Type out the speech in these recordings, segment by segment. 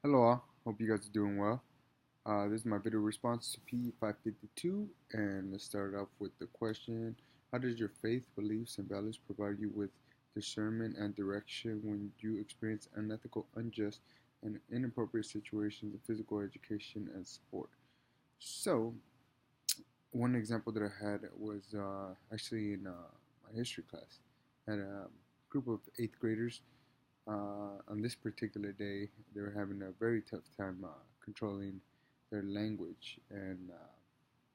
Hello all, hope you guys are doing well. This is my video response to P552, and let's start off with the question: how does your faith, beliefs, and values provide you with discernment and direction when you experience unethical, unjust, and inappropriate situations in physical education and sport? So, one example that I had was actually in my history class. I had a group of eighth graders. On this particular day, they were having a very tough time controlling their language and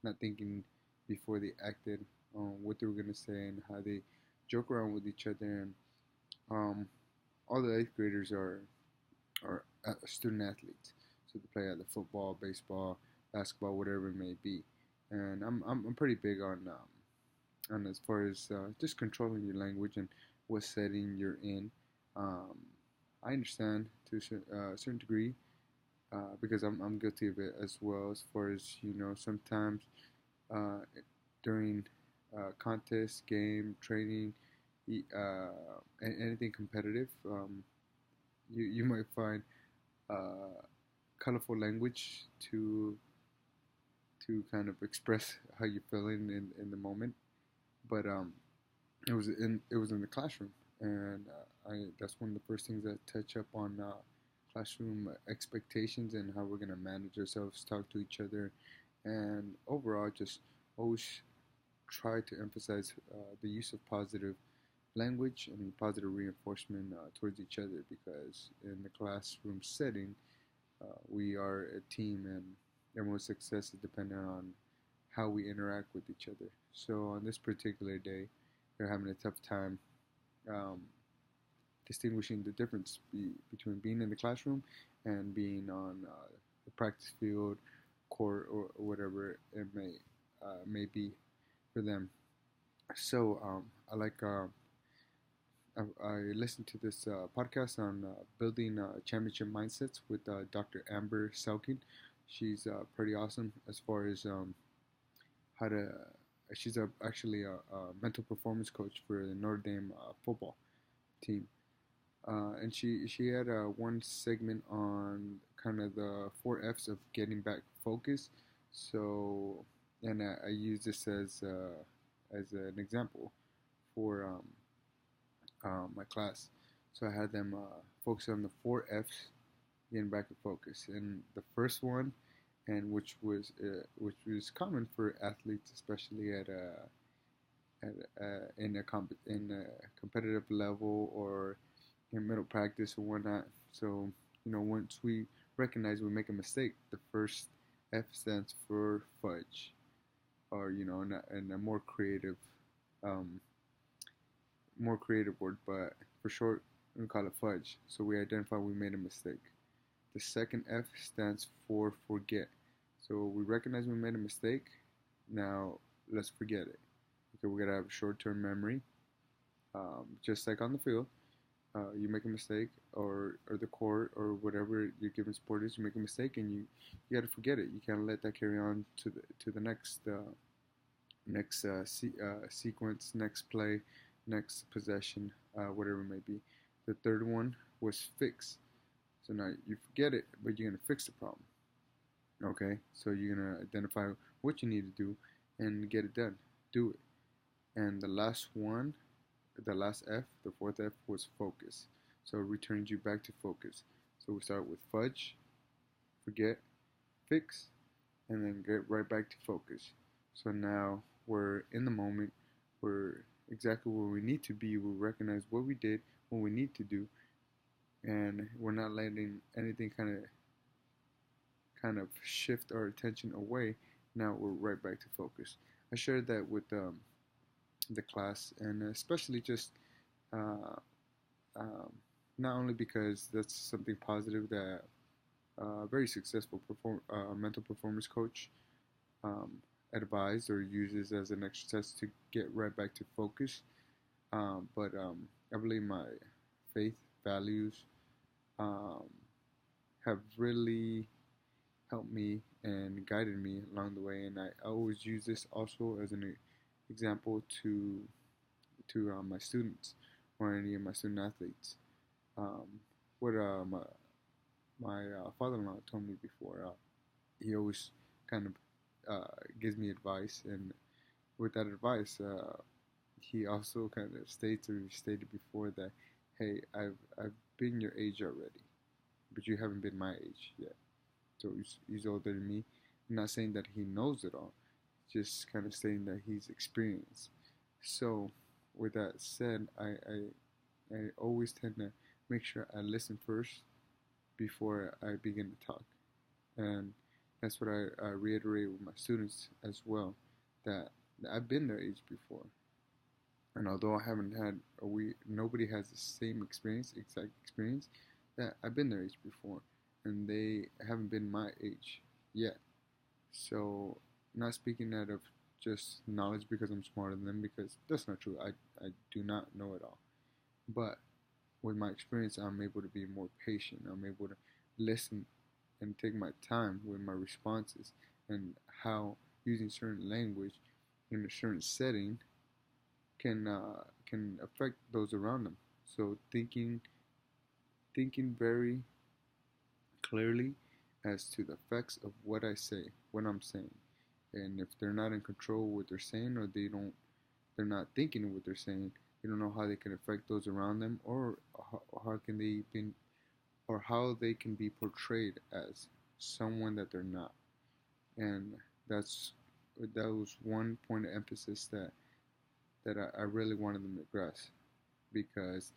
not thinking before they acted on what they were going to say and how they joke around with each other. And um, all the eighth graders are student athletes, so they play either football, baseball, basketball, whatever it may be. And I'm pretty big on as far as just controlling your language and what setting you're in. Um, I understand to a certain degree because I'm guilty of it as well. As far as sometimes uh, during contest, game, training, anything competitive, you might find uh, colorful language to kind of express how you're feeling in the moment. But it was in the classroom, and I that's one of the first things that touch up on classroom expectations and how we're gonna manage ourselves, talk to each other, and overall just always try to emphasize the use of positive language and positive reinforcement towards each other, because in the classroom setting we are a team, and everyone's success is dependent on how we interact with each other. So on this particular day, they're having a tough time um, distinguishing the difference between being in the classroom and being on the practice field, court, or whatever it may be for them. So I like I listened to this podcast on building championship mindsets with Dr. Amber Selkin. She's pretty awesome as far as how to. She's actually a mental performance coach for the Notre Dame football team, and she had one segment on kind of the four F's of getting back focus. So, and I use this as an example for my class. So I had them focus on the four F's, getting back in focus. And the first one, and which was common for athletes, especially in a competitive level or in middle practice or whatnot. So once we recognize we make a mistake, the first F stands for fudge, or in a um, more creative word, but for short we call it fudge. So we identify we made a mistake. The second F stands for forget. So we recognize we made a mistake. Now let's forget it. Okay, we gotta have short-term memory. Just like on the field, you make a mistake, or the court or whatever your given sport is, you make a mistake and you gotta forget it. You can't let that carry on to the next sequence, next play, next possession, whatever it may be. The third one was fix. So now you forget it, but you're gonna fix the problem. Okay, so you're gonna identify what you need to do and get it done. Do it. And the last one, the last F, the fourth F was focus. So it returns you back to focus. So we start with fudge, forget, fix, and then get right back to focus. So now we're in the moment. We're exactly where we need to be. We recognize what we did, what we need to do, and we're not letting anything kind of shift our attention away. Now we're right back to focus. I shared that with the class, and especially just uh, um, not only because that's something positive that a very successful mental performance coach um, advised or uses as an exercise to get right back to focus, but I believe my faith, values um, have really helped me and guided me along the way, and I always use this also as an example to my students or any of my student athletes. Um, what my father-in-law told me before. He always kind of gives me advice, and with that advice, he also kind of states, or stated before, that hey, I've been your age already, but you haven't been my age yet. So he's older than me. I'm not saying that he knows it all, just kind of saying that he's experienced. So, with that said, I always tend to make sure I listen first before I begin to talk. And that's what I reiterate with my students as well, that I've been their age before. And although I haven't had, nobody has the same experience, exact experience, that I've been their age before, and they haven't been my age yet. So, not speaking out of just knowledge because I'm smarter than them, because that's not true. I do not know it all. But with my experience, I'm able to be more patient. I'm able to listen and take my time with my responses, and how using certain language in a certain setting can affect those around them. So thinking very clearly as to the effects of what I say, what I'm saying, and if they're not in control of what they're saying, or they're not thinking of what they're saying, they don't know how they can affect those around them, or how can they be, or how they can be portrayed as someone that they're not. And that's that was one point of emphasis that I really wanted them to grasp, because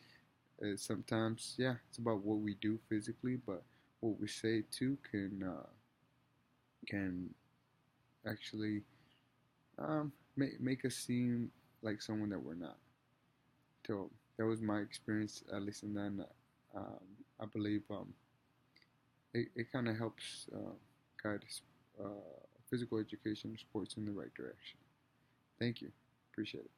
sometimes, yeah, it's about what we do physically, but what we say too can actually make us seem like someone that we're not. So that was my experience, at least, and then um, I believe it kind of helps guide uh, physical education sports in the right direction. Thank you. Appreciate it.